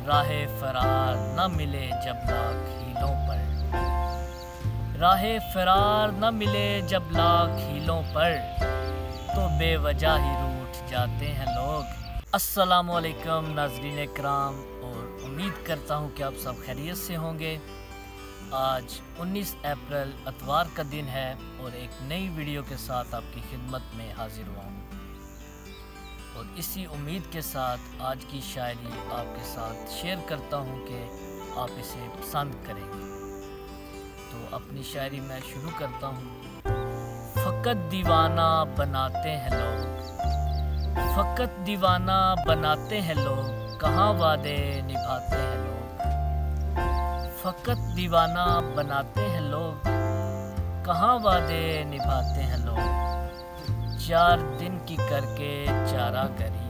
राहे फरार न मिले जब लाख हीलों पर, राहे फरार न मिले जब लाख हीलों पर, तो बेवजह ही रूठ जाते हैं लोग। अस्सलामु अलैकुम नाज़रीन इकराम, और उम्मीद करता हूँ कि आप सब खैरियत से होंगे। आज 19 अप्रैल इतवार का दिन है और एक नई वीडियो के साथ आपकी खिदमत में हाजिर हुआ हूँ, और इसी उम्मीद के साथ आज की शायरी आपके साथ शेयर करता हूँ कि आप इसे पसंद करेंगे। तो अपनी शायरी मैं शुरू करता हूँ। फ़कत दीवाना बनाते हैं लोग, फ़कत दीवाना बनाते हैं लोग, कहाँ वादे निभाते हैं लोग। फ़कत दीवाना बनाते हैं लोग, कहाँ वादे निभाते हैं लोग। 4 दिन की करके चारागरी,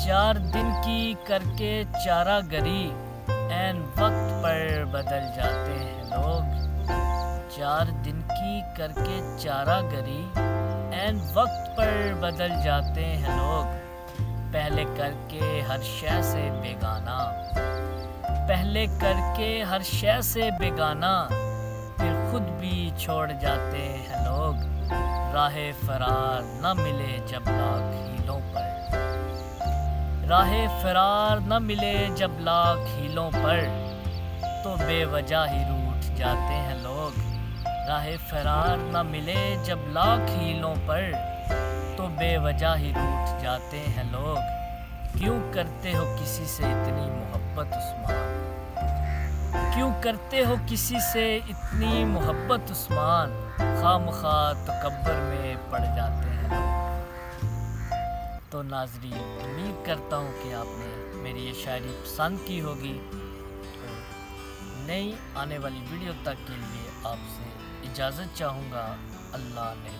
4 दिन की करके चारागरी, ऐन वक्त पर बदल जाते हैं लोग। 4 दिन की करके चारागरी, ऐन वक्त पर बदल जाते हैं लोग। पहले करके हर शय से बेगाना, पहले करके हर शय से बेगाना, फिर खुद भी छोड़ जाते हैं लोग। राहे फरार न मिले जब लाख हीलों पर, राहे फरार न मिले जब लाख हीलों पर, तो बेवजह ही रूठ जाते हैं लोग। राहे फरार न मिले जब लाख हीलों पर, तो बेवजह ही रूठ जाते हैं लोग। क्यों करते हो किसी से इतनी मोहब्बत उस्मान, क्यों करते हो किसी से इतनी मोहब्बत उस्मान, खामखा तकब्बर में पड़ जाते हैं लोग। तो नाज़रीन, उम्मीद करता हूँ कि आपने मेरी ये शायरी पसंद की होगी। तो नई आने वाली वीडियो तक के लिए आपसे इजाज़त चाहूँगा। अल्लाह ने